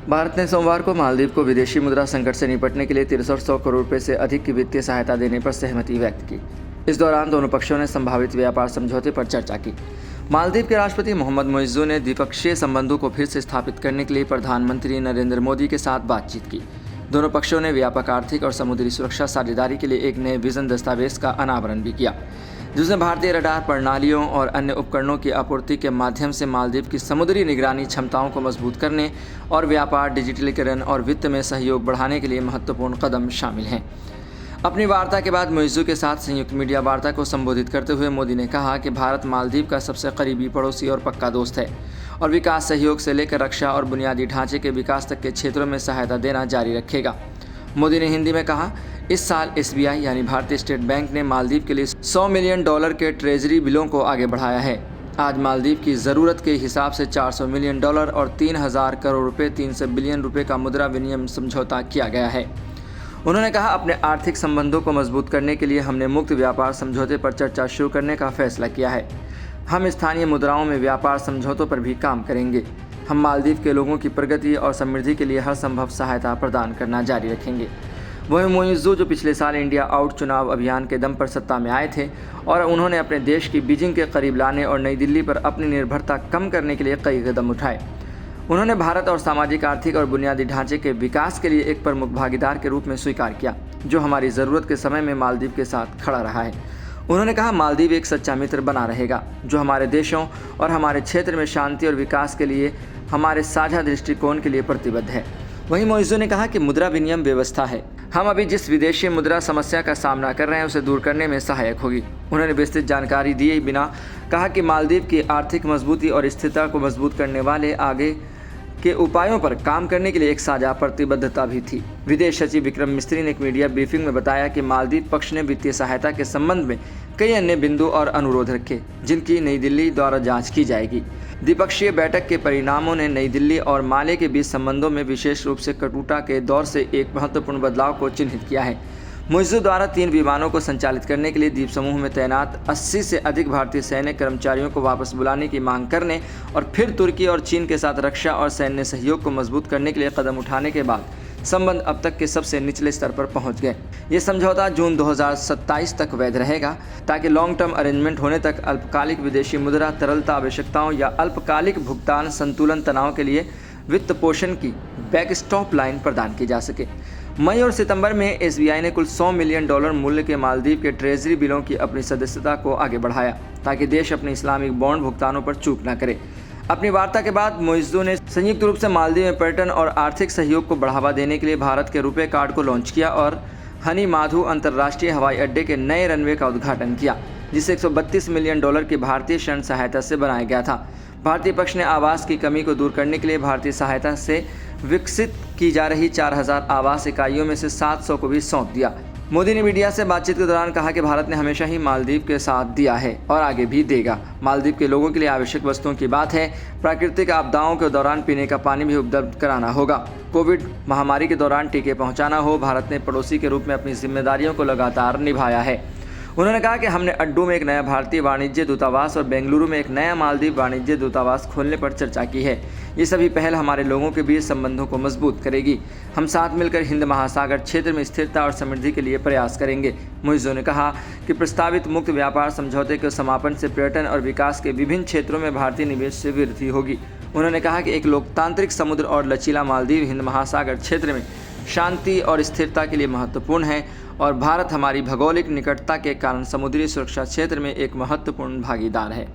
भारत ने सोमवार को मालदीव को विदेशी मुद्रा संकट से निपटने के लिए 6300 करोड़ रुपए से अधिक की वित्तीय सहायता देने पर सहमति व्यक्त की। इस दौरान दोनों पक्षों ने संभावित व्यापार समझौते पर चर्चा की। मालदीव के राष्ट्रपति मोहम्मद मोइज़्ज़ू ने द्विपक्षीय संबंधों को फिर से स्थापित करने के लिए प्रधानमंत्री नरेंद्र मोदी के साथ बातचीत की। दोनों पक्षों ने व्यापक आर्थिक और समुद्री सुरक्षा साझेदारी के लिए एक नए विजन दस्तावेज का अनावरण भी किया, जिसमें भारतीय रडार प्रणालियों और अन्य उपकरणों की आपूर्ति के माध्यम से मालदीव की समुद्री निगरानी क्षमताओं को मजबूत करने और व्यापार, डिजिटलीकरण और वित्त में सहयोग बढ़ाने के लिए महत्वपूर्ण कदम शामिल हैं। अपनी वार्ता के बाद मोइज़्ज़ू के साथ संयुक्त मीडिया वार्ता को संबोधित करते हुए मोदी ने कहा कि भारत मालदीव का सबसे करीबी पड़ोसी और पक्का दोस्त है और विकास सहयोग से लेकर रक्षा और बुनियादी ढांचे के विकास तक के क्षेत्रों में सहायता देना जारी रखेगा। मोदी ने हिंदी में कहा, इस साल SBI यानी भारतीय स्टेट बैंक ने मालदीव के लिए $100 मिलियन के ट्रेजरी बिलों को आगे बढ़ाया है। आज मालदीव की ज़रूरत के हिसाब से $400 मिलियन और 3000 करोड़ रुपये 300 बिलियन रुपये का मुद्रा विनिमय समझौता किया गया है। उन्होंने कहा, अपने आर्थिक संबंधों को मजबूत करने के लिए हमने मुक्त व्यापार समझौते पर चर्चा शुरू करने का फैसला किया है। हम स्थानीय मुद्राओं में व्यापार समझौतों पर भी काम करेंगे। हम मालदीव के लोगों की प्रगति और समृद्धि के लिए हर संभव सहायता प्रदान करना जारी रखेंगे। वहीं मोइज़्ज़ू, जो पिछले साल इंडिया आउट चुनाव अभियान के दम पर सत्ता में आए थे और उन्होंने अपने देश की बीजिंग के करीब लाने और नई दिल्ली पर अपनी निर्भरता कम करने के लिए कई कदम उठाए। उन्होंने भारत और सामाजिक, आर्थिक और बुनियादी ढांचे के विकास के लिए एक प्रमुख भागीदार के रूप में स्वीकार किया, जो हमारी ज़रूरत के समय में मालदीव के साथ खड़ा रहा है। उन्होंने कहा, मालदीव एक सच्चा मित्र बना रहेगा, जो हमारे देशों और हमारे क्षेत्र में शांति और विकास के लिए हमारे साझा दृष्टिकोण के लिए प्रतिबद्ध है। वहीं मोइज़्ज़ू ने कहा कि मुद्रा विनिमय व्यवस्था है, हम अभी जिस विदेशी मुद्रा समस्या का सामना कर रहे हैं उसे दूर करने में सहायक होगी। उन्होंने विस्तृत जानकारी दिए बिना कहा कि मालदीव की आर्थिक मजबूती और स्थिरता को मजबूत करने वाले आगे के उपायों पर काम करने के लिए एक साझा प्रतिबद्धता भी थी। विदेश सचिव विक्रम मिस्त्री ने एक मीडिया ब्रीफिंग में बताया कि मालदीव पक्ष ने वित्तीय सहायता के संबंध में कई अन्य बिंदु और अनुरोध रखे, जिनकी नई दिल्ली द्वारा जांच की जाएगी। द्विपक्षीय बैठक के परिणामों ने नई दिल्ली और माले के बीच संबंधों में विशेष रूप से कटुता के दौर से एक महत्वपूर्ण बदलाव को चिन्हित किया है। मोइज़्ज़ू द्वारा 3 विमानों को संचालित करने के लिए द्वीप समूह में तैनात 80 से अधिक भारतीय सैन्य कर्मचारियों को वापस बुलाने की मांग करने और फिर तुर्की और चीन के साथ रक्षा और सैन्य सहयोग को मजबूत करने के लिए कदम उठाने के बाद संबंध अब तक के सबसे निचले स्तर पर पहुंच गए। ये समझौता जून 2027 तक वैध रहेगा, ताकि लॉन्ग टर्म अरेंजमेंट होने तक अल्पकालिक विदेशी मुद्रा तरलता आवश्यकताओं या अल्पकालिक भुगतान संतुलन तनाव के लिए वित्त पोषण की बैकस्टॉप लाइन प्रदान की जा सके। मई और सितंबर में SBI ने कुल $100 मिलियन मूल्य के मालदीव के ट्रेजरी बिलों की अपनी सदस्यता को आगे बढ़ाया, ताकि देश अपने इस्लामिक बॉन्ड भुगतानों पर चूक न करे। अपनी वार्ता के बाद मोइज़्ज़ू ने संयुक्त रूप से मालदीव में पर्यटन और आर्थिक सहयोग को बढ़ावा देने के लिए भारत के रुपे कार्ड को लॉन्च किया और हनी माधु अंतर्राष्ट्रीय हवाई अड्डे के नए रनवे का उद्घाटन किया, जिसे $132 मिलियन की भारतीय ऋण सहायता से बनाया गया था। भारतीय पक्ष ने आवास की कमी को दूर करने के लिए भारतीय सहायता से विकसित की जा रही 4000 आवास इकाइयों में से 700 को भी सौंप दिया। मोदी ने मीडिया से बातचीत के दौरान कहा कि भारत ने हमेशा ही मालदीव के साथ दिया है और आगे भी देगा। मालदीव के लोगों के लिए आवश्यक वस्तुओं की बात है। प्राकृतिक आपदाओं के दौरान पीने का पानी भी उपलब्ध कराना होगा। कोविड महामारी के दौरान टीके पहुंचाना हो, भारत ने पड़ोसी के रूप में अपनी जिम्मेदारियों को लगातार निभाया है। उन्होंने कहा कि हमने अड्डू में एक नया भारतीय वाणिज्य दूतावास और बेंगलुरु में एक नया मालदीव वाणिज्य दूतावास खोलने पर चर्चा की है। ये सभी पहल हमारे लोगों के बीच संबंधों को मजबूत करेगी। हम साथ मिलकर हिंद महासागर क्षेत्र में स्थिरता और समृद्धि के लिए प्रयास करेंगे। मोइज़्ज़ू ने कहा कि प्रस्तावित मुक्त व्यापार समझौते के समापन से पर्यटन और विकास के विभिन्न क्षेत्रों में भारतीय निवेश से वृद्धि होगी। उन्होंने कहा कि एक लोकतांत्रिक समुद्र और लचीला मालदीव हिंद महासागर क्षेत्र में शांति और स्थिरता के लिए महत्वपूर्ण है और भारत हमारी भौगोलिक निकटता के कारण समुद्री सुरक्षा क्षेत्र में एक महत्वपूर्ण भागीदार है।